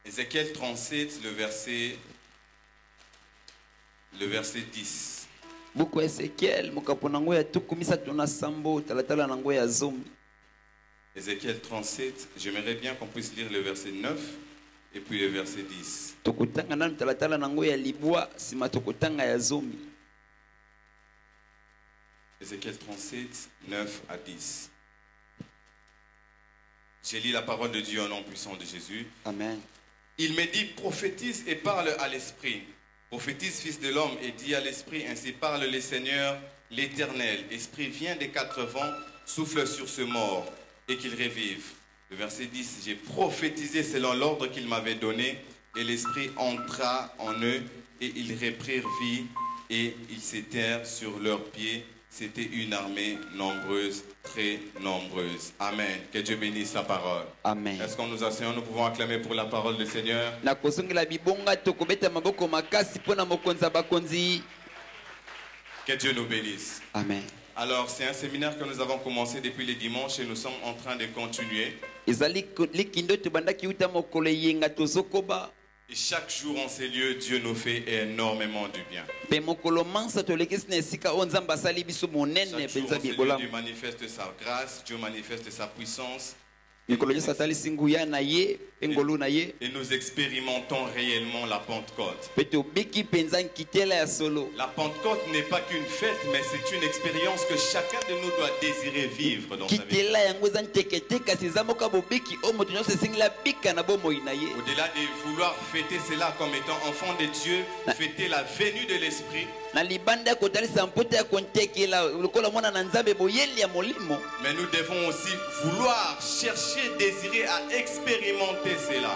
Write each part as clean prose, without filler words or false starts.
Ézéchiel 37, le verset 10. Buku Ezekiel mukapo nango ya tukumisa tuna sambo talatala nango ya zomi. Ézéchiel 37, j'aimerais bien qu'on puisse lire le verset 9 et puis le verset 10. Tukutanga nanu talatala nango ya libwa sima tukutanga ya zomi. Ézéchiel 37, 9 à 10. J'ai lu la parole de Dieu au nom puissant de Jésus. Amen. Il me dit, prophétise et parle à l'esprit. Prophétise, fils de l'homme, et dis à l'esprit, ainsi parle le Seigneur, l'Éternel. Esprit, viens des quatre vents, souffle sur ce mort, et qu'il revive. Le verset 10, j'ai prophétisé selon l'ordre qu'il m'avait donné, et l'Esprit entra en eux, et ils reprirent vie, et ils s'étèrent sur leurs pieds. C'était une armée nombreuse, très nombreuse. Amen. Que Dieu bénisse sa parole. Amen. Est-ce qu'on nous asseyons, nous pouvons acclamer pour la parole du Seigneur. Que Dieu nous bénisse. Amen. Alors, c'est un séminaire que nous avons commencé depuis les dimanches et nous sommes en train de continuer. Et chaque jour en ces lieux, Dieu nous fait énormément du bien. Chaque jour en ces lieux, Dieu manifeste sa grâce, Dieu manifeste sa puissance. Et nous expérimentons réellement la Pentecôte. La Pentecôte n'est pas qu'une fête, mais c'est une expérience que chacun de nous doit désirer vivre dans sa vie. Au-delà de vouloir fêter cela comme étant enfant de Dieu, fêter la venue de l'Esprit. Mais nous devons aussi vouloir, chercher, désirer à expérimenter cela.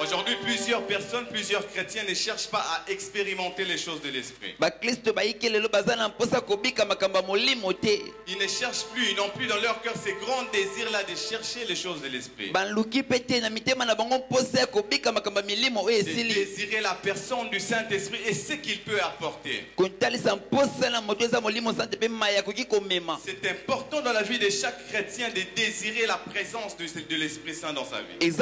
Aujourd'hui, plusieurs personnes, plusieurs chrétiens ne cherchent pas à expérimenter les choses de l'esprit. Ils ne cherchent plus, ils n'ont plus dans leur cœur ces grands désirs-là de chercher les choses de l'esprit. De désirer la personne du Saint-Esprit et ce qu'il peut apporter. C'est important dans la vie de chaque chrétien de désirer la présence de l'Esprit Saint dans sa vie. Et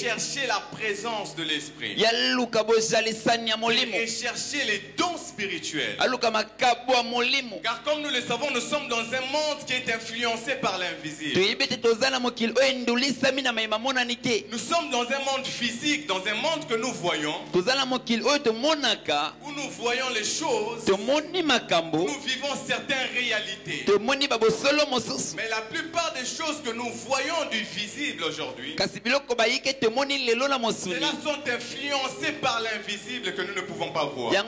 chercher la présence de l'Esprit. Et chercher les dons spirituels. Car comme nous le savons, nous sommes dans un monde qui est influencé par l'invisible. Nous sommes dans un monde physique, dans un monde que nous voyons, où nous voyons les choses, où nous vivons certaines réalités. Mais la plupart des choses que nous voyons du visible aujourd'hui, cela sont influencés par l'invisible que nous ne pouvons pas voir. C'est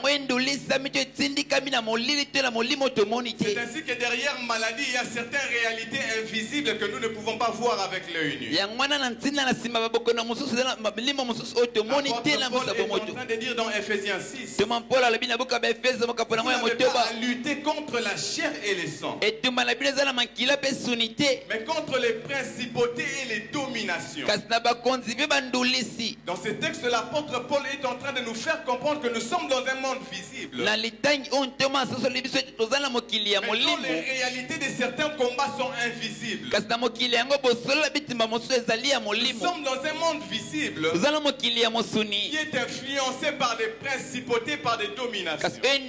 ainsi que derrière maladie, il y a certaines réalités invisibles que nous ne pouvons pas voir avec l'œil nu. Paul est en train de dire dans Ephésiens 6, vous n'avez pas à lutter contre la chair et les sangs, mais contre les principautés et les dominations. Dans ce texte, l'apôtre Paul est en train de nous faire comprendre que nous sommes dans un monde visible, mais dont les réalités de certains combats sont invisibles. Nous sommes dans un monde visible qui est influencé par des principautés, par des dominations. Et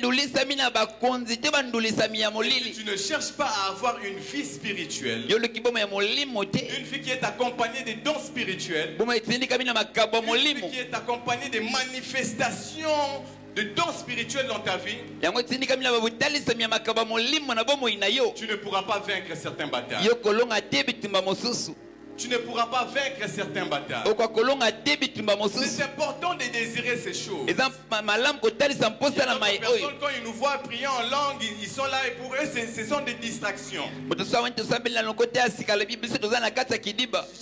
tu ne cherches pas à avoir une vie spirituelle, une vie qui est accompagnée des dons spirituels, une vie qui est accompagnée des manifestations de dons spirituels dans ta vie, tu ne pourras pas vaincre certains batailles. Tu ne pourras pas vaincre certains batailles. C'est important de désirer ces choses. Quand ils nous voient prier en langue, ils sont là et pour eux, ce sont des distractions. Je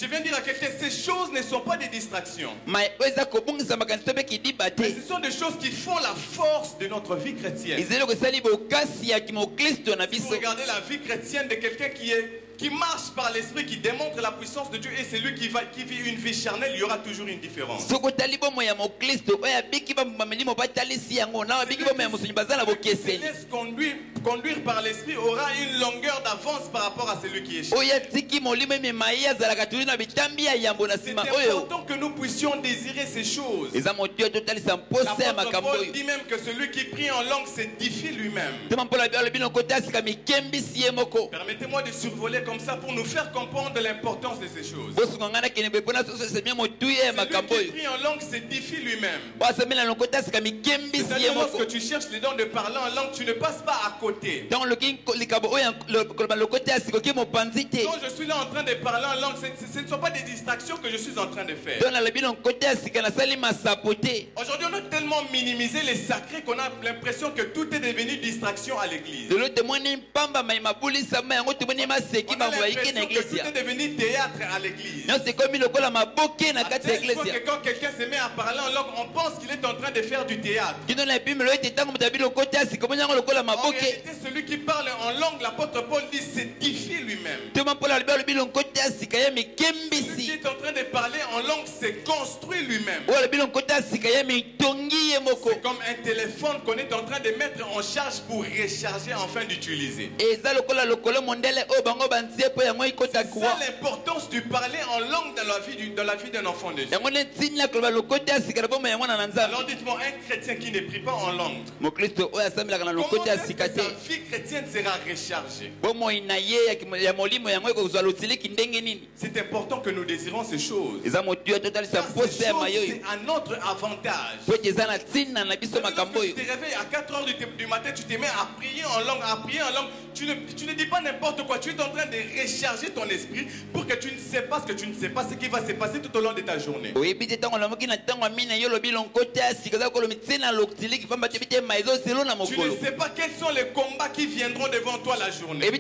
viens dire à quelqu'un, ces choses ne sont pas des distractions. Mais ce sont des choses qui font la force de notre vie chrétienne. Si vous regardez la vie chrétienne de quelqu'un qui est qui marche par l'esprit, qui démontre la puissance de Dieu, et celui qui vit une vie charnelle, il y aura toujours une différence. Celui qui se laisse conduire par l'esprit aura une longueur d'avance par rapport à celui qui est charnel. C'est important que nous puissions désirer ces choses. L'apôtre Paul dit même que celui qui prie en langue s'édifie lui-même. Permettez-moi de survoler comme ça pour nous faire comprendre l'importance de ces choses. Celui qui prie en langue s'édifie lui-même. C'est-à-dire lorsque tu cherches les dons de parler en langue, tu ne passes pas à côté. Quand je suis là en train de parler en langue, ce ne sont pas des distractions que je suis en train de faire. Aujourd'hui, on a tellement minimisé les sacrés qu'on a l'impression que tout est devenu distraction à l'église. On a l'impression que tout est devenu théâtre à l'église. À tel point que quand quelqu'un se met à parler en langue, on pense qu'il est en train de faire du théâtre. En réalité, celui qui parle en langue, l'apôtre Paul dit, s'édifie lui-même. Celui qui est en train de parler en langue, c'est construit lui-même. C'est comme un téléphone qu'on est en train de mettre en charge pour recharger afin d'utiliser. C'est ça l'importance du parler en langue dans la vie d'un enfant de Dieu. Alors dites-moi, un chrétien qui ne prie pas en langue, comment est-ce que sa vie chrétienne sera rechargée? C'est important que nous désirons ces choses. Car ces choses, c'est à notre avantage. Lorsque tu te réveilles à 4 heures du matin, tu te mets à prier en langue, tu ne dis pas n'importe quoi. Tu es en train de recharger ton esprit pour que tu ne sais pas ce qui va se passer tout au long de ta journée. Tu ne sais pas quels sont les combats qui viendront devant toi la journée.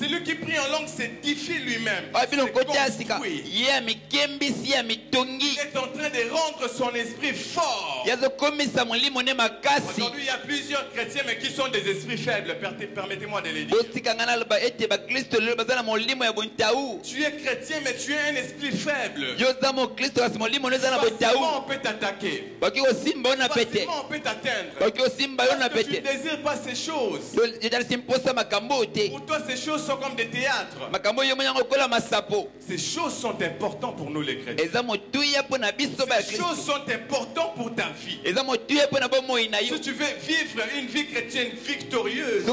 Celui qui prie en langue s'édifie lui-même. Il est en train de rendre son esprit fort. Aujourd'hui, il y a plusieurs chrétiens mais qui sont des esprits faibles. Permettez-moi de les dire. Tu es chrétien mais tu es un esprit faible. Facilement on peut t'attaquer. Facilement on peut t'atteindre. Parce que tu ne désires pas ces choses. Pour toi ces choses sont comme des théâtres. Ces choses sont importantes pour nous les chrétiens. Ces choses sont importantes pour ta vie. Si tu veux vivre une vie chrétienne victorieuse, tu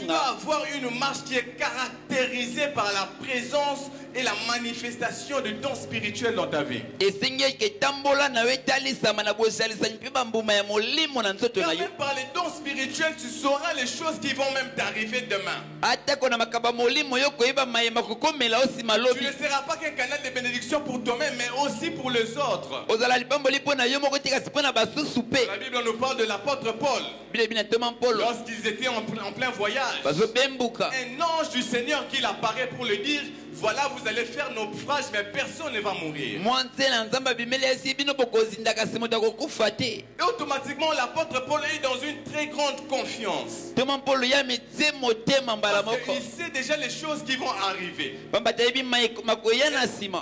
dois avoir une marche qui est caractérisée par la présence et la manifestation de dons spirituels dans ta vie. Car même par les dons spirituels, tu sauras les choses qui vont même t'arriver demain. Tu ne seras pas qu'un canal de bénédiction pour toi-même, mais aussi pour les autres. La Bible nous parle de l'apôtre Paul. Lorsqu'ils étaient en plein voyage, un ange du Seigneur qui apparaît pour le dire: voilà, vous allez faire naufrage, mais personne ne va mourir. Et automatiquement, l'apôtre Paul est dans une très grande confiance. Parce qu'il sait déjà les choses qui vont arriver.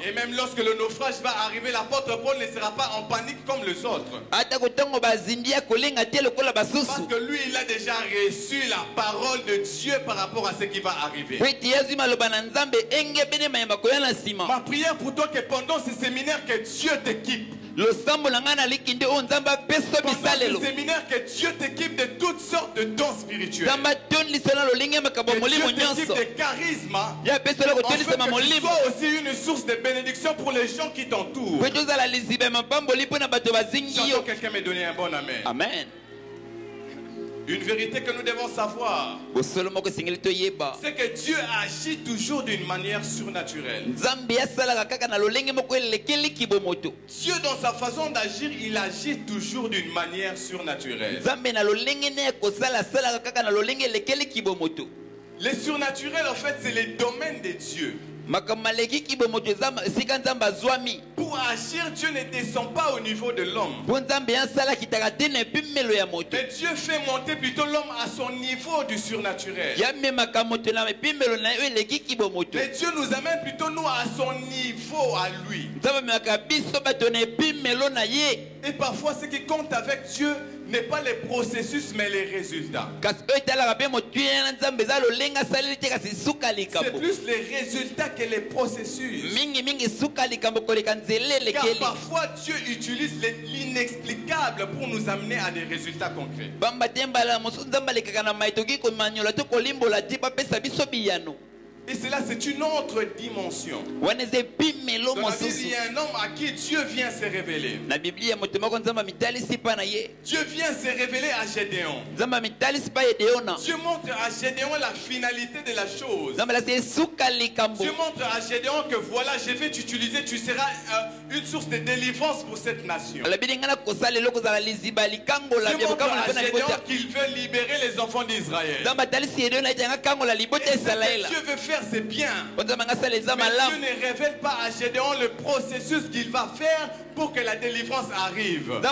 Et même lorsque le naufrage va arriver, l'apôtre Paul ne sera pas en panique comme les autres. Parce que lui, il a déjà reçu la parole de Dieu par rapport à ce qui va arriver. Ma prière pour toi, que pendant ce séminaire, que Dieu t'équipe. Pendant ce séminaire, que Dieu t'équipe de toutes sortes de dons spirituels. Que Dieu t'équipe de charisme. En fait, que tu sois aussi une source de bénédiction pour les gens qui t'entourent. J'entends quelqu'un me donner un bon amen. Amen. Une vérité que nous devons savoir, c'est que Dieu agit toujours d'une manière surnaturelle. Dieu, dans sa façon d'agir, il agit toujours d'une manière surnaturelle. Les surnaturels, en fait, c'est les domaines de Dieu. Pour agir, Dieu ne descend pas au niveau de l'homme. Mais Dieu fait monter plutôt l'homme à son niveau du surnaturel. Mais Dieu nous amène plutôt nous à son niveau à lui. Et parfois ce qui compte avec Dieu n'est pas les processus mais les résultats. C'est plus les résultats que les processus. Car parfois Dieu utilise l'inexplicable pour nous amener à des résultats concrets. Et cela, c'est une autre dimension. Dans la Bible, il y a un homme à qui Dieu vient se révéler. Dieu vient se révéler à Gédéon. Dieu montre à Gédéon la finalité de la chose. Dieu montre à Gédéon que voilà, je vais t'utiliser, tu seras une source de délivrance pour cette nation. Dieu montre à Gédéon qu'il veut libérer les enfants d'Israël. Dieu veut faire c'est bien. Mais Dieu ne révèle pas à Gédéon le processus qu'il va faire pour que la délivrance arrive. Dieu ne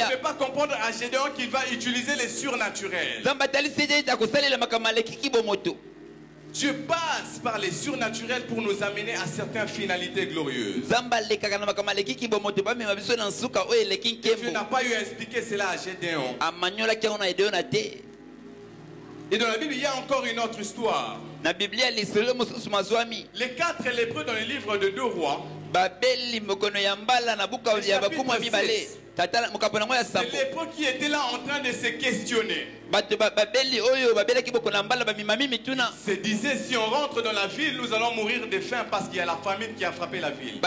fait pas comprendre à Gédéon qu'il va utiliser les surnaturels. Dieu passe par les surnaturels pour nous amener à certaines finalités glorieuses. Dieu n'a pas eu à expliquer cela à Gédéon. Et dans la Bible, il y a encore une autre histoire. Les 4 lépreux dans le livre de 2 Rois. Les lépreux qui étaient là en train de se questionner. Se disaient, si on rentre dans la ville, nous allons mourir de faim parce qu'il y a la famine qui a frappé la ville.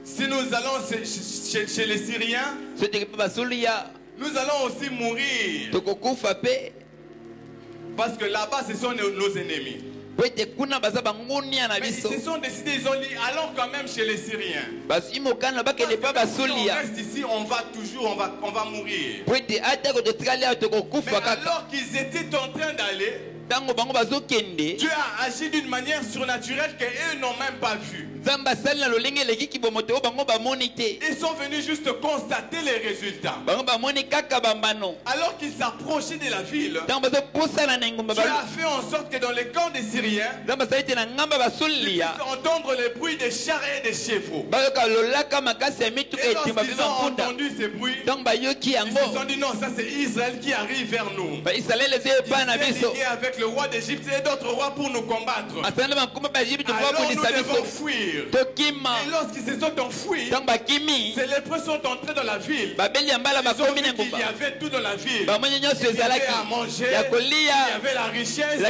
Si nous allons chez les Syriens, nous allons aussi mourir. Parce que là-bas, ce sont nos ennemis. Mais ils se sont décidés, ils ont dit, allons quand même chez les Syriens. Parce que si on reste ici, on va toujours, on va mourir. Mais alors qu'ils étaient en train d'aller, Dieu a agi d'une manière surnaturelle qu'eux n'ont même pas vu. Ils sont venus juste constater les résultats. Alors qu'ils s'approchaient de la ville, Dieu a fait en sorte que dans les camps des Syriens, ils puissent entendre le bruit des chars et des chevaux. Et lorsqu'ils ont entendu ces bruits, ils se sont dit non, ça c'est Israël qui arrive vers nous. Israël est avec le roi d'Égypte et d'autres rois pour nous combattre. Alors nous devons fuir. Et lorsqu'ils se sont enfuis, ces lépreux sont entrés dans la ville. Ils ont vu qu'il y avait tout dans la ville. Il y avait à manger, il y avait la richesse.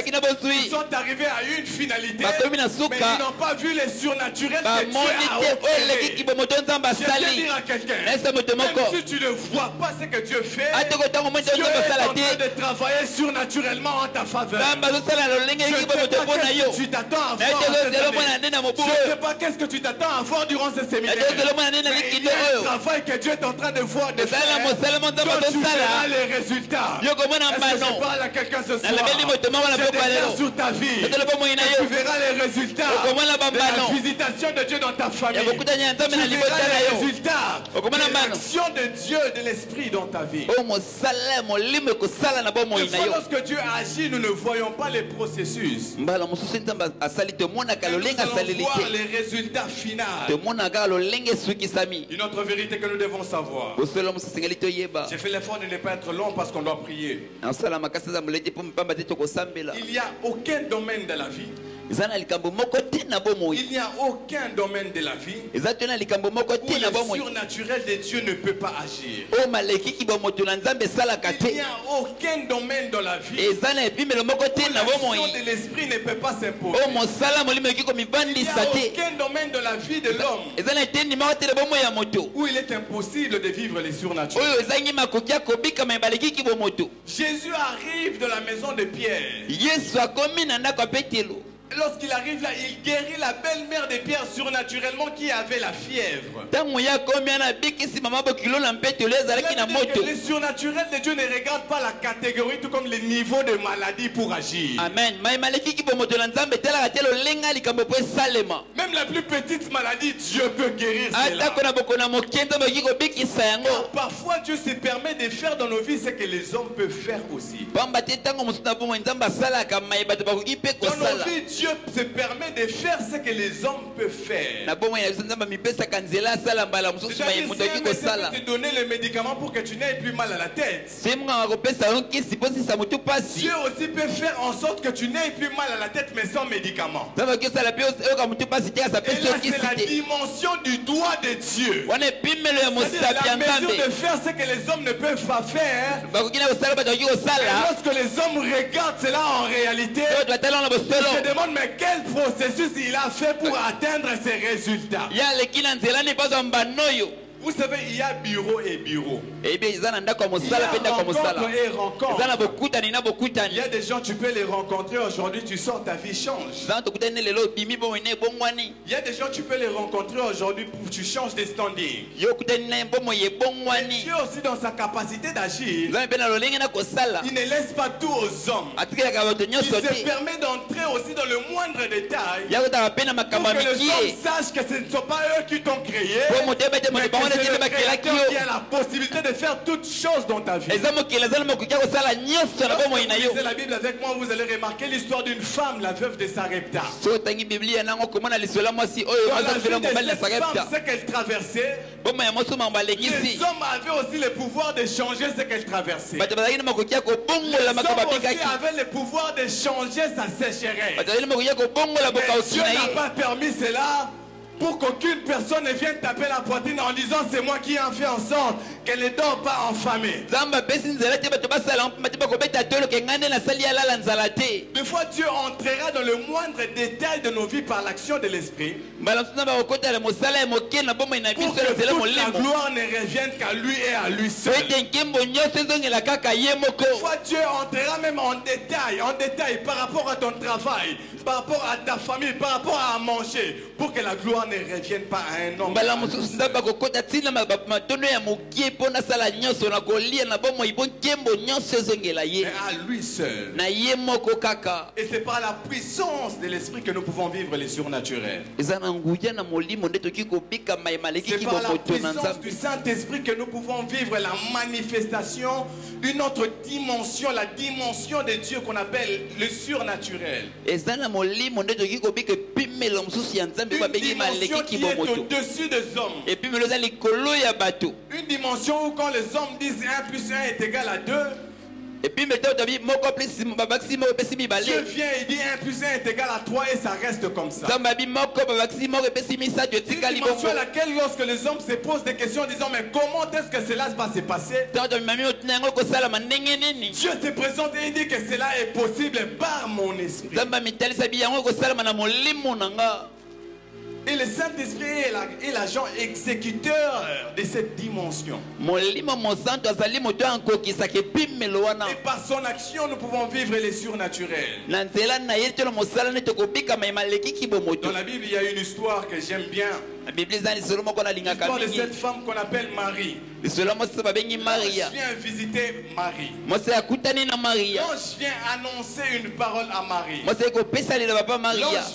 Ils sont arrivés à une finalité, mais ils n'ont pas vu les surnaturels que Dieu a opérés. Je vais dire à quelqu'un, même si tu ne vois pas ce que Dieu fait, Dieu est en train de travailler surnaturellement en ta faveur. Je ne sais pas qu'est-ce que tu t'attends à voir. Je ne sais pas qu'est-ce que tu t'attends à voir durant ce séminaire. Mais il y a un travail que Dieu est en train de voir de faire. Toi, tu verras les résultats. Est-ce que je parle à quelqu'un ce soir? Je déclare sur ta vie. Et tu verras les résultats de la visitation de Dieu dans ta famille. Tu verras les résultats de l'action de Dieu, de l'Esprit dans ta vie. Des fois, lorsque Dieu agit, nous ne voyons pas les processus. Nous allons voir les résultats finaux. Une autre vérité que nous devons savoir. J'ai fait l'effort de ne pas être long parce qu'on doit prier. Il n'y a aucun domaine de la vie. Il n'y a aucun domaine de la vie où le surnaturel de Dieu ne peut pas agir. Il n'y a aucun domaine dans la vie où l'action de l'esprit ne peut pas s'imposer. Il n'y a aucun domaine de la vie de l'homme où il est impossible de vivre les surnaturels. Jésus arrive de la maison de Pierre. Lorsqu'il arrive là, il guérit la belle-mère de Pierre surnaturellement qui avait la fièvre. Le surnaturel de Dieu ne regarde pas la catégorie tout comme les niveaux de maladie pour agir. Amen. Même la plus petite maladie, Dieu peut guérir cela. Car parfois Dieu se permet de faire dans nos vies ce que les hommes peuvent faire aussi. Dans nos vies, Dieu se permet de faire ce que les hommes peuvent faire. Dieu peut te donner le médicament pour que tu n'aies plus mal à la tête. Dieu aussi peut faire en sorte que tu n'aies plus mal à la tête mais sans médicament. Et là, c'est la dimension du doigt de Dieu. La mesure de faire ce que les hommes ne peuvent pas faire. Et lorsque les hommes regardent cela en réalité, ils se demandent mais quel processus il a fait pour atteindre ces résultats. Vous savez, il y a bureau et bureau. Il y a rencontre et rencontre. Il y a des gens, tu peux les rencontrer aujourd'hui, tu sors, ta vie change. Il y a des gens, tu peux les rencontrer aujourd'hui, tu changes de standing. Et Dieu aussi dans sa capacité d'agir, il ne laisse pas tout aux hommes. Il se permet d'entrer aussi dans le moindre détail pour que les hommes sachent que ce ne sont pas eux qui t'ont créé, mais que c'est le Créateur qui a la possibilité de faire toutes choses dans ta vie. Lisez la Bible avec moi, vous allez remarquer l'histoire d'une femme, la veuve de Sarepta. Dans la vie de cette femme, ce qu'elle traversait, les hommes avaient aussi le pouvoir de changer ce qu'elle traversait. Les hommes aussi avaient le pouvoir de changer sa sécheresse. Mais Dieu n'a pas permis cela pour qu'aucune personne ne vienne taper la poitrine en disant c'est moi qui ai fait en sorte qu'elle ne dort pas affamée. Des fois Dieu entrera dans le moindre détail de nos vies par l'action de l'Esprit pour que toute la gloire ne revienne qu'à lui et à lui seul. Des fois Dieu entrera même en détail par rapport à ton travail, par rapport à ta famille, par rapport à manger, pour que la gloire ne revienne pas à un homme. Mais à lui seul. Et c'est par la puissance de l'esprit que nous pouvons vivre les surnaturels. C'est par la puissance du Saint-Esprit que nous pouvons vivre la manifestation d'une autre dimension, la dimension de Dieu qu'on appelle le surnaturel. Une dimension qui est au-dessus des hommes. Une dimension où quand les hommes disent 1 plus 1 est égal à 2, Dieu vient et dit 1 plus 1 est égal à 3 et ça reste comme ça. Une dimension à laquelle lorsque les hommes se posent des questions en disant mais comment est-ce que cela va se passer, Dieu se présente et il dit que cela est possible par mon esprit. Et le Saint-Esprit est l'agent exécuteur de cette dimension. Et par son action, nous pouvons vivre les surnaturels. Dans la Bible, il y a une histoire que j'aime bien. L'histoire de cette femme qu'on appelle Marie. L'ange vient visiter Marie. L'ange vient annoncer une parole à Marie. L'ange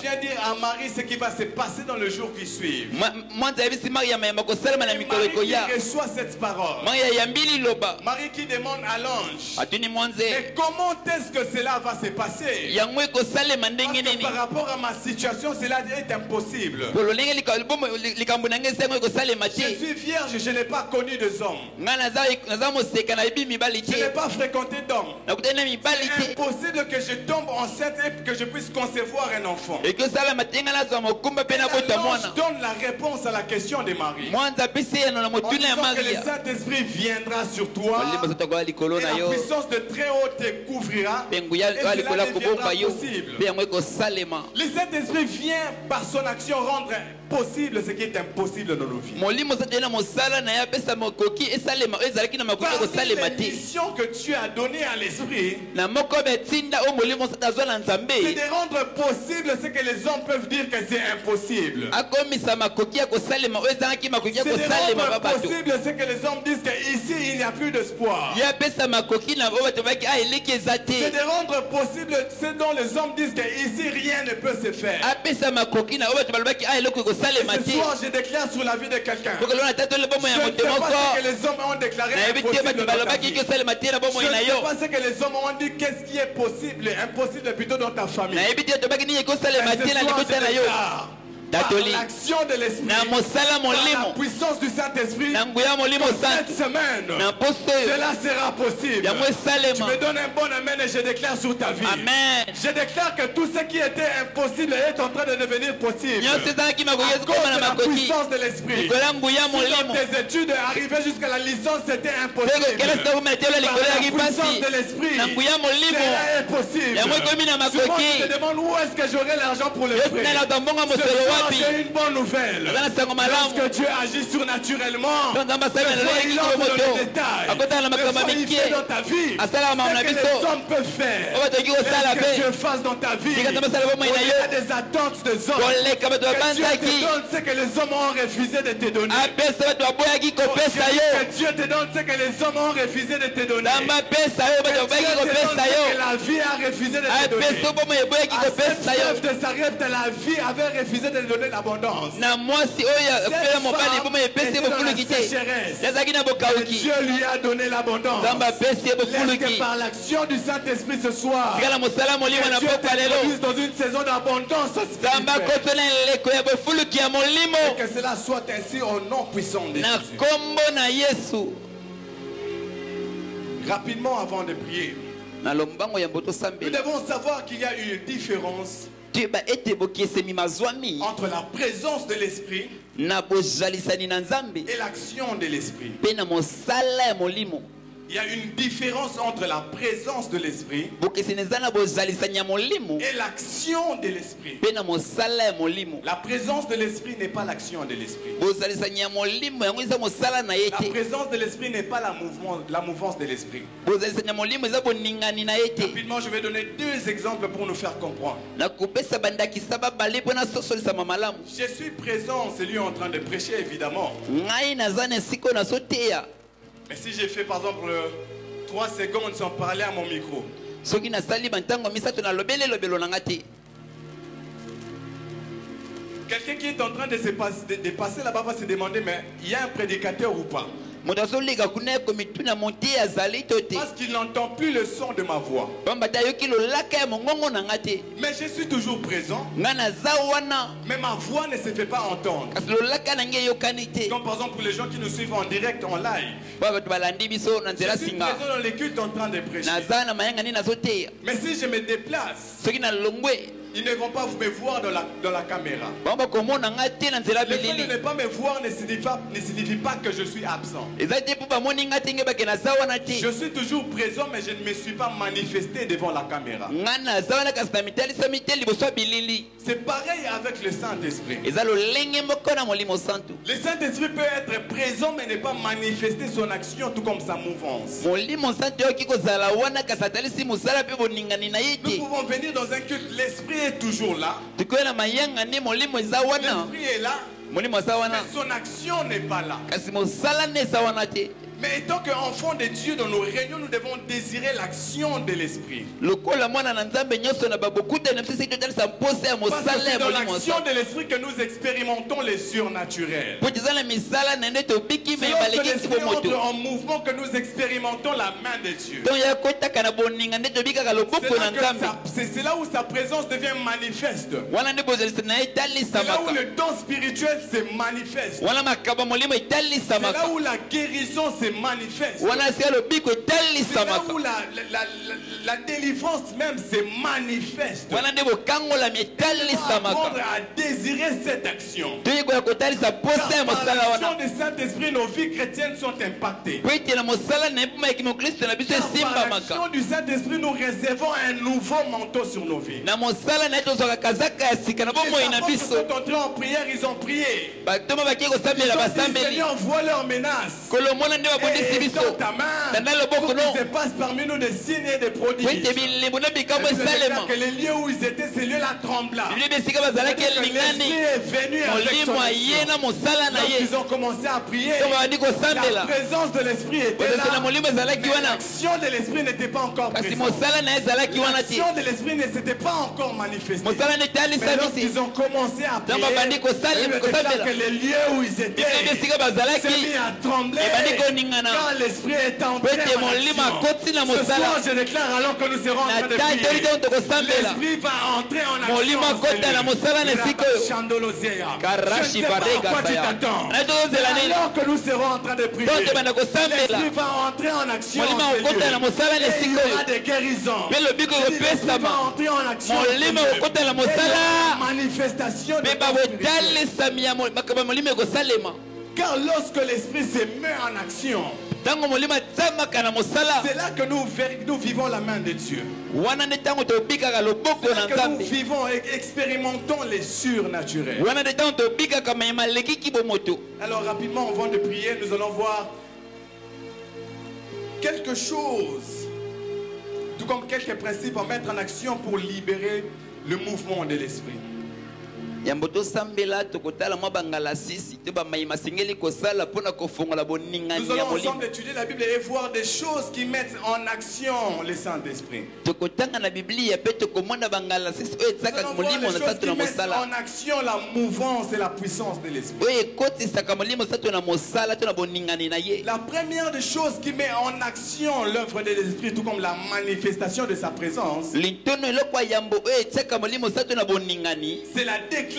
vient dire à Marie ce qui va se passer dans le jour qui suit. Et Marie qui reçoit cette parole. Marie qui demande à l'ange mais comment est-ce que cela va se passer? Parce que par rapport à ma situation, cela est impossible. Je suis vierge, je n'ai pas connu des hommes. Je n'ai pas fréquenté d'hommes. C'est impossible que je tombe enceinte et que je puisse concevoir un enfant. Et l'ange donne la réponse à la question de Marie. En disant que le Saint-Esprit viendra sur toi et la puissance de très haut te couvrira et cela deviendra possible. Le Saint-Esprit vient par son action rendre possible ce qui est impossible dans nos vies. molimo santo ena mosala na ya pesa mokoki esalema ezalaki na makoki Parmi kosalema les te missions que tu as données à l'esprit, na moko betinda o molimo santo azwa na c'est nzambe de rendre possible ce que les hommes peuvent dire que c'est impossible. akomisa makoki ya kosalema oyo ezalaki makoki ya C'est de kosalema rendre ba bato possible ce que les hommes disent qu'ici il n'y a plus d'espoir. ya pesa makoki na oyo bato baki eleki eza C'est te de rendre possible ce dont les hommes disent qu'ici rien ne peut se faire. apesa makoki na oyo bato balobaki eloko kosalema Ce te soir, je déclare sur la vie de quelqu'un. kokolona tata ole bomo Je ya ne moto sais moko pas ce que les hommes ont déclaré nayebi te bato impossible dans ta balobaki vie. kosalema te na Je bomoi ne na sais yo pas ce que les hommes ont dit, qu'est-ce qui est possible, impossible plutôt dans ta famille. nayebi te tobaki nini ekosalema Mais te ce na soir, je libota na yo déclare, par tatoli l'action de l'esprit, na mosala par la molimo puissance du Saint-Esprit, na nguya molimo cette santo semaine, na mposo oyo cela sera possible. yango Tu esalema me donnes un bon amen et je déclare sur ta vie. amen Je déclare que tout ce qui était impossible est en train de devenir possible. nyonso ezalaki makoki À ezokoma cause na de la makoki puissance de l'esprit. likolo ya nguya Si molimo dans tes études arriver jusqu'à la licence c'était impossible. soko kela sitakomela te ola Par likolo la yaki puissance mpasi de l'esprit, na nguya molimo cela est possible. yango ekomi na Souvent makoki tu te demandes où est-ce que j'aurai l'argent pour le yo prêt. tinala utambonga Ce mosolo soir, wapi j'ai une bonne nouvelle. aza na sango malamu Lorsque Dieu agit surnaturellement, to nzambe asali na des lelo fois, il yaki entre kilo dans moto les détails. akotala na Des makambo ya fois, il mike fait dans ta vie asalaka makambo na ce que biso les hommes peuvent faire. oyo bato oki kosala Mais ce que Dieu mpe fasse dans ta vie, tika nzambe asala bomoi na il y yo a des attentes des hommes. koleka bato Que Dieu te babanzaki donne ce que les hommes ont refusé de te donner. apesa bato baboyaki kopesa yo Que Dieu te donne ce que les hommes ont refusé de te donner. nzambe apesa yo bato Que Dieu baboyaki te donne kopesa ce yo que la vie a refusé de te apesa donner. bomoi eboyaki À cette kopesa yo rêve de sa rêve de la vie avait refusé de donner l'abondance. na mwasi oyo apela mobali bomoi epesi ye bofuluki te yazalaki na Et bokawuki Dieu lui a donné l'abondance. nzambe apesi ye Laisse que bofuluki par l'action du Saint-Esprit ce soir, tikala mosala molimo que na Dieu pokwa lelo t'introduise dans une saison d'abondance nzambe spirituelle. akoto na eleko ya bofuluki ya molimo Que cela soit ainsi au nom puissant de na Jésus. kombo na yesu Rapidement avant de prier, na lombango ya mboto nous sambela devons savoir qu'il y a une différence toyeba ete bokesemi mazwami entre la présence de l'Esprit na bozalisani na nzambe et l'action de l'Esprit. mpe na mosala ya molimo Il y a une différence entre la présence de l'Esprit bokeseni eza na bozalisani ya molimo et l'action de l'Esprit. mpe na mosala ya molimo La présence de l'Esprit n'est pas l'action de l'Esprit. bozalisani ya molimo yango eza mosala na ye La te présence de l'Esprit n'est pas la mouvance de l'Esprit. bozalisani ya molimo eza boningani na ye te Rapidement, je vais donner deux exemples pour nous faire comprendre. nakopesa bandakisa babale mpo nasosolisama malamu Je suis présent en ce lieu en train de prêcher, évidemment. ngai naza na esika nazoteya Mais si j'ai fait par exemple 3 secondes sans parler à mon micro, soki nasali bantango misato nalobeli elobelo na nga te quelqu'un qui est en train de passer là-bas va se demander, mais il y a un prédicateur ou pas? moto azoleka kuna ekomituna mote azali to te Parce qu'il n'entend plus le son de ma voix. pamba te ayoki lolaka ya mongongo na nga te Mais je suis toujours présent, ngai naza wana mais ma voix ne se fait pas entendre. kasi lolaka na ngai eyokani te Comme par exemple pour les gens qui nous suivent en direct, en live. po bato balandi biso na Je nzela suis singa présent dans les cultes en train de prêcher. naza na mayanga nini nazoteya Mais si je me déplace, soki nalongwe ils ne vont pas me voir dans la caméra. bango bakomona nga te na nzela Le fait de bilili ne pas me voir ne signifie pas que je suis absent. eza te mpo bamoni nga te nge bake naza wana te Je suis toujours présent, mais je ne me suis pas manifesté devant la caméra. nga naza wana kasi na mitalisami te liboso ya bilili C'est pareil avec le Saint-Esprit. eza lolenge moko na molimo santu Le Saint-Esprit peut être présent, mais ne pas manifester son action, tout comme sa mouvance. molimo santu oyoki kozala wana kasi atalisi mosala mpe boningani na ye Nous te pouvons venir dans un culte, l'Esprit est toujours là. tokoya na mayanga nde molimo eza wana L'Esprit est là, molimo aza wana mais son action n'est pas là. kasi mosala nde eza wana te Mais étant qu'enfants de Dieu, dans nos réunions, nous devons désirer l'action de l'Esprit. lokola mwana na nzambe nyonso na babokuta na biso soki totalisa mposa ya Parce que mosala c'est ya dans molimo l'action santu de l'Esprit que nous expérimentons les surnaturels. po eza na misala na nde tobiki C'est me lorsque baleki l'Esprit ntibo entre moto en mouvement que nous expérimentons la main de Dieu. to ya kotaka na boninga nde tobikaka loboko na nzambe C'est là où sa présence devient manifeste. wana nde bozalisa na ye C'est là etalisamaka où le don spirituel se manifeste. wana makambo ya molimo C'est là etalisamaka où la guérison se se manifeste. wana sika lobiko C'est là etalisamaka où la délivrance même se manifeste. wana nde bokangola Apprendre etalisamaka à désirer cette action. toyekoya kotalisa posa ya Par mosala l'action wana du Saint-Esprit, nos vies chrétiennes sont impactées. po ete na mosala na ye mpoma ya kimokristo na biso Par esimbamaka l'action du Saint-Esprit, nous recevons un nouveau manteau sur nos vies. na mosala na ye tozwaka kazaka ya sika na Les bomoi na apôtres biso sont entrés en prière, ils ont prié. batoma bakie Ils kosambela ont dit, basambeli Seigneur, vois leurs menaces. kolomona nde babondisi Et biso dans ta main, tanda loboko pour no qu'il se passe parmi nous des signes et des po prodiges. ete bilembo na bikambo Et Bible esalema déclare que les lieux où ils étaient, ces lieux-là trembla. biblia besika bazalaki L'Esprit elingani est venu avec son molimo aye action. na mosala na ye Lorsqu'ils ont commencé à prier, to babandi la kosambela présence de l'Esprit était kozala na là. molimo ezalaki Mais wana l'action de l'Esprit n'était pas encore kasi présente. mosala na ye ezalaki wana te L'action de l'Esprit ne s'était pas encore manifestée. mosala na Mais etalisa bisi lorsqu'ils ont commencé à ntango babandi prier, Bible déclare kosambela que les lieux où ils biblia étaient besika s'est bazalaki mis à trembler ebandi koningana quand l'Esprit est po entré ete en molimo action. akoti na Ce soir, mosala je déclare alors que nous serons en train de na prier. tatoli ntango tokosambela L'Esprit va entrer en action. molimo akota na mosala na esika oyo karashi barega saya na tokozela nini Alors que nous serons en train de prier, to tobanda kosambela l'Esprit va entrer en action. molimo en ces akota na lieux. mosala na Et il y esika aura oyo des guérisons. mpe lobiko L'Esprit va ekopesama entrer en action. en ces molimo lieux. ekokota na Et il y aura mosala une manifestation de mpe ton spirituel. babotalisami ya makambo ya molimo ekosalema Car lorsque l'Esprit se met en action, ntango molimo atsamaka na mosala c'est là que nous vivons la main de Dieu. wana nde ntango tobikaka loboko C'est na là que nous nzambe vivons et expérimentons les surnaturels. wana nde ntango tobikaka mayema lekiki bomoto Alors rapidement, avant de prier, nous allons voir quelque chose, tout comme quelques principes à mettre en action pour libérer le mouvement de l'esprit. yambo tosambela tokotala mwa bangala sisi to bamayima asengeli kosala mpona kofongola boningani Nous ya allons molimo ensemble étudier la Bible et voir des choses qui mettent en action le Saint-Esprit. tokotanga na biblia mpe tokomona bangala sisi oyo Nous etiaka allons voir molimo les na choses sato qui na mettent mosala en action la mouvance et la puissance de l'Esprit. oyo ekotisaka molimo sato na mosala to na boningani na ye La première des choses qui met en action l'œuvre de l'Esprit, tout comme la manifestation de sa présence, lintono eloko ya yambo oyo etiaka molimo sato na boningani c'est la déclaration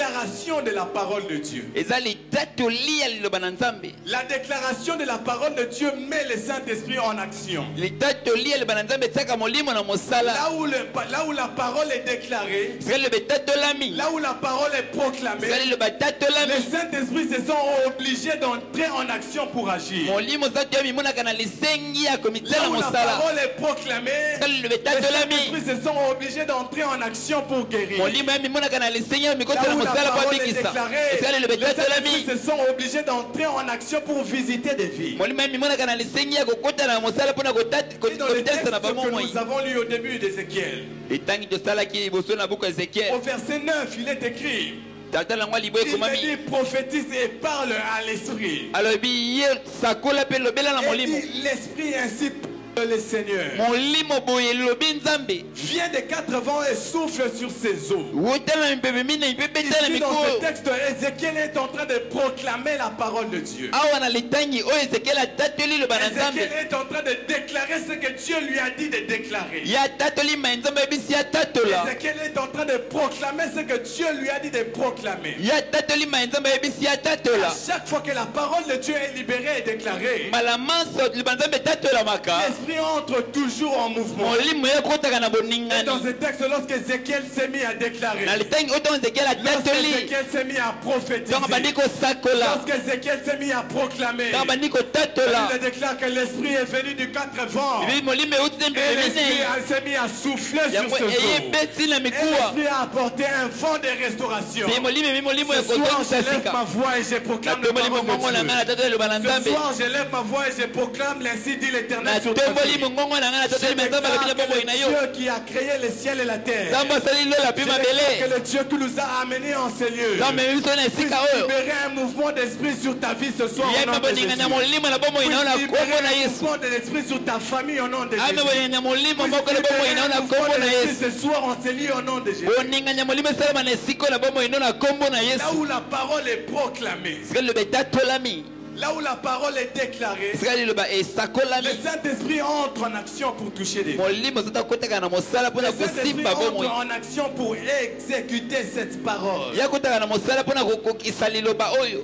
de la parole de Dieu. eza litatoli ya liloba na nzambe La déclaration de la parole de Dieu met le Saint-Esprit en action. litatoli ya liloba na nzambe etiaka molimo na mosala Là où la parole est déclarée, sika liloba etatolami là où la parole est proclamée, sika liloba les etatolami Saint-Esprit se sont obligés d'entrer en action pour agir. molimo sato ya mimonaka na lisengi ya komitela Là où la mosala parole est proclamée, sika liloba les etatolami Saint-Esprit se sont obligés d'entrer en action pour guérir. molimo ya mimonaka na lisengi ya Là mikotela où la mosala po parole est abikisa déclarée, sika liloba les Saint-Esprit etatolami se sont obligés d'entrer en action pour visiter des vies. molimo ya mimonaka na lisengi ya kokota na mosala mpona Et dans le texte kotelisa na que bamomoi nous avons lu au début d'Ézéchiel, etangi tosalaki liboso na buku ya au ezekiel verset 9, il est écrit, tata nango libo il me ekomami dit prophétise et parle à l'esprit. alobi ye sakola mpe lobela na Et molimo dit l'esprit ainsi parle le Seigneur. molimo boye lobi nzambe Vient des quatre vents et souffle sur ses eaux. wotala na mipepe mine mipepe tala Ici dans ce mikolo texte, Ézéchiel est en train de proclamer la parole de Dieu. awa na litangi oyo ezekiel atatoli loba na nzambe Ézéchiel est en train de déclarer ce que Dieu lui a dit de déclarer. ye atatoli mai nzambe ayebisi ye atatola Ézéchiel est en train de proclamer ce que Dieu lui a dit de proclamer. ye atatoli mai nzambe ayebisi ye À atatola chaque fois que la parole de Dieu est libérée et déclarée, mbala manso liba nzambe etatolamaka l'esprit entre toujours en mouvement. molimo ye ekotaka na Et dans boningani ce texte, lorsque Ézéchiel s'est mis à déclarer, na litangi oyo ntongo ezekiel lorsque atatoli Ézéchiel s'est mis à prophétiser, ntongo bandi kosakola lorsque Ézéchiel s'est mis à proclamer, ntongo bandi kotatola il déclare que l'esprit est venu du quatre vents. bibi molimo euti na Et mipepe l'esprit mine s'est mis à souffler sur yango ce eaux. eyebeti na Et mikuwa l'esprit a apporté un vent de restauration. mpe molimo emi molimo Ce soir, ekozongisa je lève sika ma voix et je proclame le natomboli mongongo na ngai na tata eloba na Ce nzambe soir, je lève ma voix et je proclame l'ainsi dit l'Éternel sur ta natomboli vie. mongongo na ngai na tata Je eloba nzambe alobi na déclare bomoi que na le yo Dieu qui a créé le ciel et la terre, nzambe asali lola je mpe déclare mabele que le Dieu qui nous a amenés en ces lieux nzambe emi biso na puisse esika oyo libérer un mouvement d'esprit sur ta vie ce soir au yemba nom de Jésus. boningani ya molimo na bomoi na yo na Puisse kombo libérer na un yesu mouvement de l'esprit sur ta famille au nom de ame Jésus. boningani ya molimo Puisse moko na bomoi libérer na yo un na mouvement kombo de na l'esprit yesu ce soir en ces lieux au nom de Jésus. boningani ya molimo esalama na esika oyo na bomoi na yo na kombo na Là yesu où la parole est proclamée, sika liloba etatolami là où la parole est déclarée, sika liloba le esakolami Saint-Esprit entre en action pour toucher des vies. molimo soki akotaka na mosala Le mpona Saint-Esprit kosimba bomoi entre en action pour exécuter cette parole. ye akotaka na mosala mpona kokokisa liloba oyo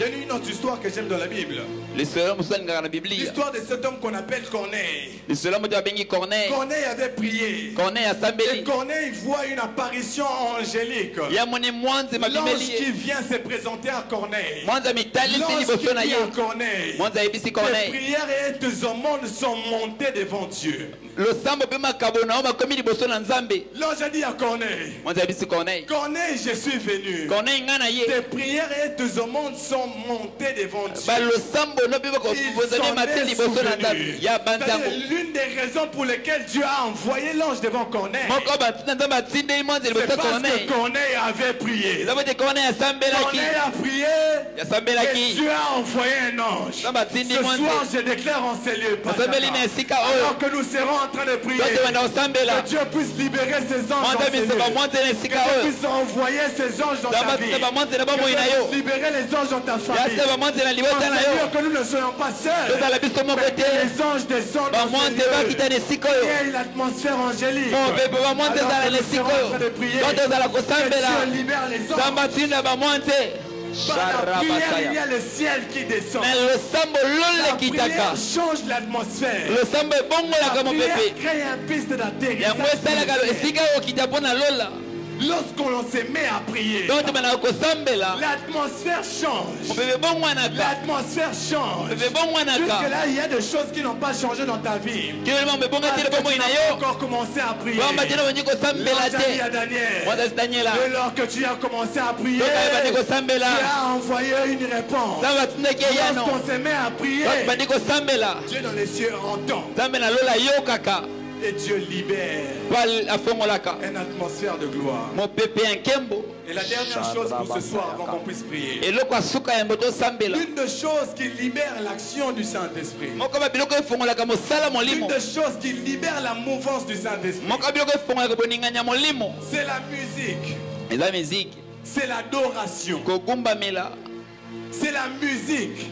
Il y a une autre histoire que j'aime dans la Bible. L'histoire L'histoire de cet homme qu'on appelle Corneille. Corneille. Corneille avait prié. Et Corneille voit une apparition angélique. L'ange qui vient se présenter à Corneille. L'ange qui dit à Corneille, tes prières et tes aumônes sont montées devant Dieu. L'ange a dit à Corneille, Corneille, je suis venu. Tes prières et tes aumônes sont montées devant Dieu. L'une des raisons pour lesquelles Dieu a envoyé l'ange devant Corneille, c'est parce que Corneille avait prié. Corneille a prié et Dieu a envoyé un ange. Ce soir, je déclare en ces lieux, alors que nous serons en train de prier, que Dieu puisse libérer ses anges dans ces lieux, que Dieu puisse envoyer ses anges dans ta vie, que Dieu puisse libérer les anges dans ta famille, que nous ne soyons pas seuls, mais que les anges descendent dans ces lieux. Il y a l'atmosphère angélique. Alors que nous serons en train de prier, que Dieu libère les anges. Par la prière, il y a le ciel qui descend. La prière change l'atmosphère. La prière crée un piste d'atterrissage. Lorsqu'on se met à prier, l'atmosphère change. L'atmosphère change. Jusque-là, il y a des choses qui n'ont pas changé dans ta vie. Parce que tu n'as pas encore commencé à prier. L'ange a dit à Daniel, dès lors que tu as commencé à prier, tu as envoyé une réponse. Lorsqu'on se met à prier, Dieu dans les cieux entend. Et Dieu libère une atmosphère de gloire. Et la dernière chose pour ce soir, avant qu'on puisse prier, l'une des choses qui libère l'action du Saint-Esprit, l'une des choses qui libère la mouvance du Saint-Esprit, c'est la musique, c'est l'adoration. C'est la musique.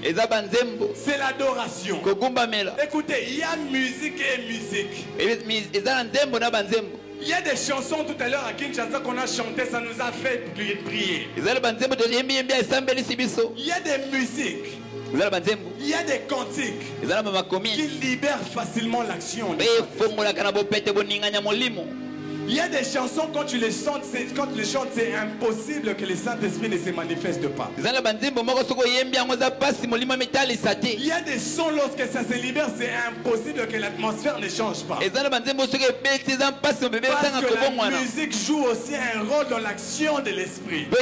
C'est l'adoration. Écoutez, il y a musique et musique. Il y a des chansons tout à l'heure à Kinshasa qu'on a chanté, ça nous a fait prier. Il y a des musiques. Il y a des cantiques qui libèrent facilement l'action. Il y a des chansons, quand tu les chantes, c'est impossible que le Saint-Esprit ne se manifeste pas. Il y a des sons, lorsque ça se libère, c'est impossible que l'atmosphère ne change pas. Parce que la musique joue aussi un rôle dans l'action de l'esprit. La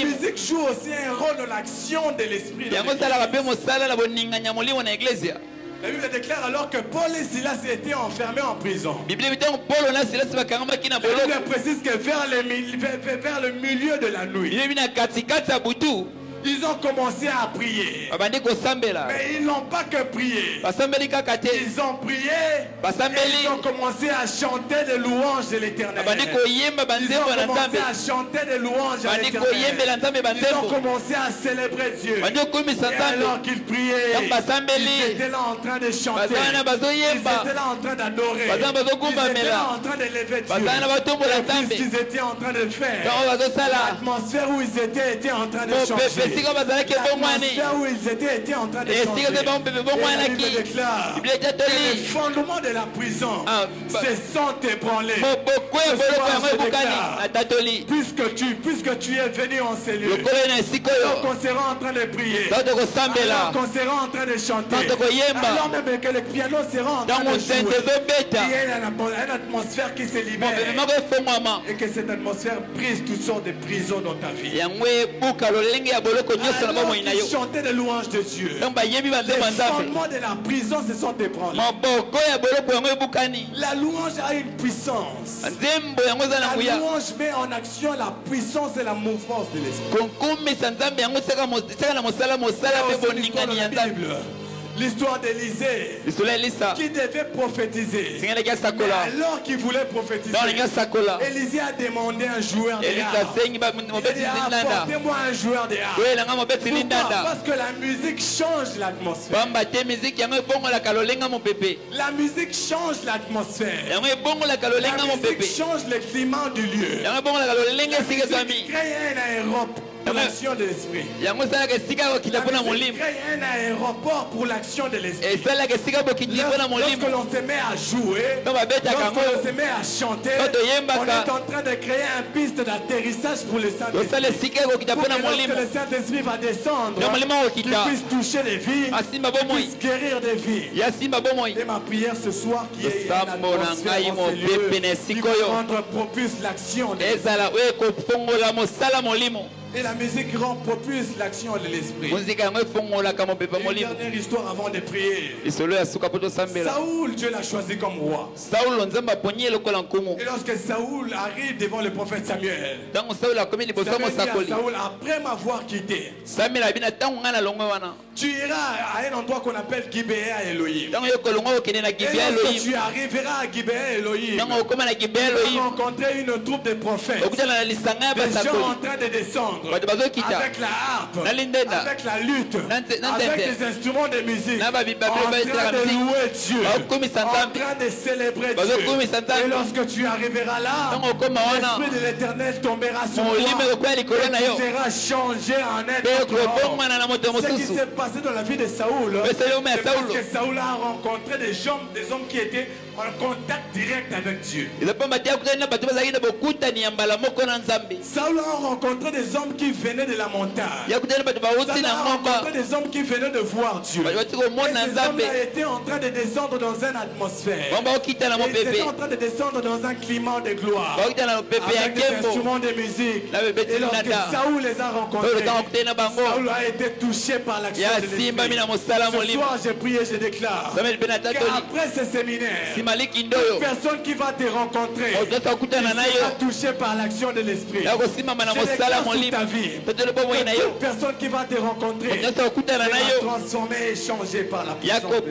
musique joue aussi un rôle dans l'action de l'esprit. La Bible déclare alors que Paul et Silas étaient enfermés en prison. La Bible précise que vers le milieu de la nuit, ils ont commencé à prier. Mais ils n'ont pas que prié. Ils ont prié et ils ont commencé à chanter des louanges de l'Éternel. Ils ont commencé à chanter des louanges à l'Éternel. Ils ont commencé à célébrer Dieu. Et alors qu'ils priaient, ils étaient là en train de chanter. Ils étaient là en train d'adorer. Ils étaient là en train de lever Dieu. Et puisqu'ils étaient en train de faire, l'atmosphère où ils étaient en train de changer. L'atmosphère où ils étaient en train de changer. Et la Bible déclare que le fondement de la prison se sont ébranlés. Puisque tu es venu en ces lieux, alors qu'on sera en train de prier, alors qu'on sera en train de chanter, alors même que le piano sera en train de jouer, il y a une atmosphère qui se libère et que cette atmosphère brise toutes sortes de prisons dans ta vie. Alors qu'ils chantaient des louanges de Dieu, les fondements de la prison se sont ébranlés. La louange a une puissance. La louange met en action la puissance et la mouvance de l'esprit. L'histoire d'Élisée qui devait prophétiser. Mais alors qu'il voulait prophétiser, Élisée a demandé un joueur de harpe. Il a apporté-moi un joueur de harpe. Pourquoi? Parce que la musique change l'atmosphère. La musique change l'atmosphère. La musique change le climat du lieu. La musique crée un pour l'action de l'esprit. La musique crée un aéroport pour l'action de l'esprit. Lorsque l'on se met à jouer, lorsque l'on se met à chanter, on est en train de créer une piste d'atterrissage pour le Saint-Esprit. Pour que lorsque le Saint-Esprit va descendre, qu'il puisse toucher des vies, qu'il puisse guérir des vies. Et ma prière ce soir qui est une atmosphère dans ce lieu, qui va rendre propice l'action de l'esprit. Et la musique rend propice l'action de l'esprit. Une dernière histoire avant de prier. Saoul, Dieu l'a choisi comme roi. Et lorsque Saoul arrive devant le prophète Samuel, Samuel dit à Saoul, après m'avoir quitté, tu iras à un endroit qu'on appelle Gibéa Elohim. Et lorsque tu arriveras à Gibéa Elohim, tu vas rencontrer une troupe de prophètes, des gens en train de descendre avec la harpe, avec la lutte, avec des instruments de musique, en train de louer Dieu, en train de célébrer Dieu. Et lorsque tu arriveras là, l'Esprit de l'Éternel tombera sur toi et tu seras changé en être autre. Ce qui s'est passé dans la vie de Saoul, c'est parce que Saoul a rencontré des hommes qui étaient en contact direct avec Dieu. Saoul a rencontré des hommes qui venaient de la montagne. Saoul a rencontré des hommes qui venaient de voir Dieu. Et ces hommes-là étaient en train de descendre dans une atmosphère. Ils étaient en train de descendre dans un climat de gloire, avec des instruments de musique. Et lorsque Saoul les a rencontrés, Saoul a été touché par l'action de l'Esprit. Ce soir, j'ai prié, je déclare qu'après ce séminaire, toute personne qui va te rencontrer sera touchée par l'action de l'Esprit. Je déclare sur ta vie que toute personne qui va te rencontrer sera transformée et changée par la puissance de l'Esprit.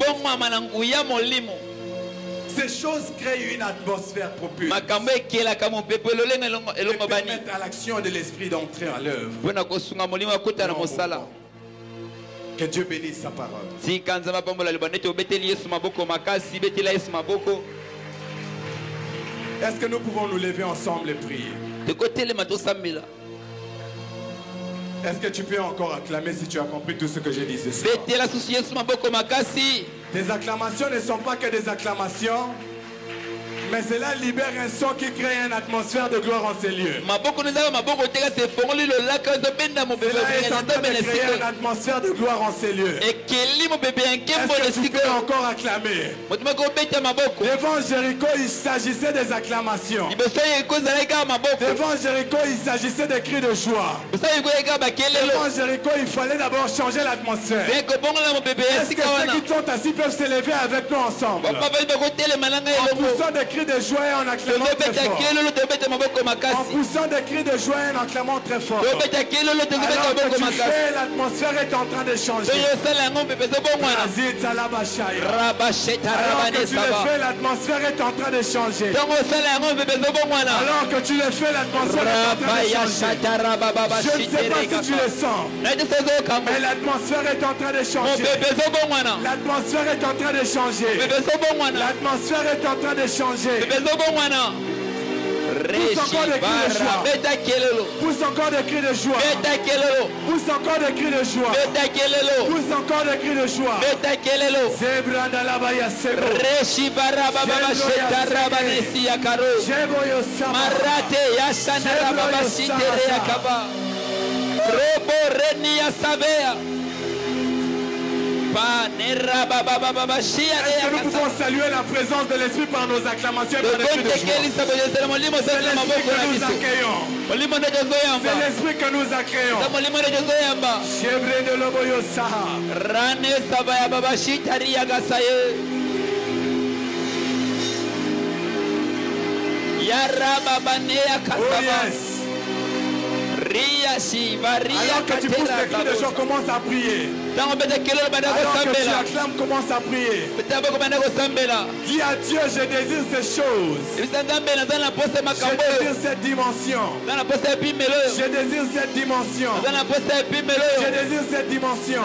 Ces choses créent une atmosphère propice et permettent à l'action de l'Esprit d'entrer en l'œuvre. Que Dieu bénisse sa parole. Est-ce que nous pouvons nous lever ensemble et prier? Est-ce que tu peux encore acclamer si tu as compris tout ce que j'ai dit ce soir? Tes acclamations ne sont pas que des acclamations, mais cela libère un son qui crée une atmosphère de gloire en ces lieux. Cela est en train de créer une atmosphère de gloire en ces lieux. Est-ce que tu peux encore acclamer? Devant Jéricho, il s'agissait des acclamations. Devant Jéricho, il s'agissait des cris de joie. Devant Jéricho, il fallait d'abord changer l'atmosphère. Est-ce que ceux qui sont assis peuvent se lever avec nous ensemble? En poussant des cris de joie et en acclamant très fort. En poussant des cris de joie et en acclamant très fort. Alors que tu fais, l'atmosphère est en train de changer. Alors que tu le fais, l'atmosphère est en train de changer. Alors que tu le fais, l'atmosphère est en train de changer. Je ne sais pas si tu le sens, mais l'atmosphère est en train de changer. L'atmosphère est en train de changer. L'atmosphère est en train de changer. Pousse encore des cris de joie. Pousse encore des cris de joie. Pousse encore des cris de joie. Pousse encore des cris de joie. Zebranda labaya sebo. Marate yashana rababashite yakaba. Robo renia savea. Est-ce que nous pouvons saluer la présence de l'Esprit par nos acclamations et par les cris de joie? C'est l'Esprit que nous accueillons. C'est l'Esprit que nous accueillons. Chèvre de l'Oboyo Saha. Rane Sabaya Babashita Riagasaye. Oh Yarababanea Kasaba. yes. Alors que tu pousses les cris de joie, commence à prier. Alors que tu acclames, commence à prier. Dis à Dieu, je désire ces choses. Je désire cette dimension. Je désire cette dimension. Je désire cette dimension.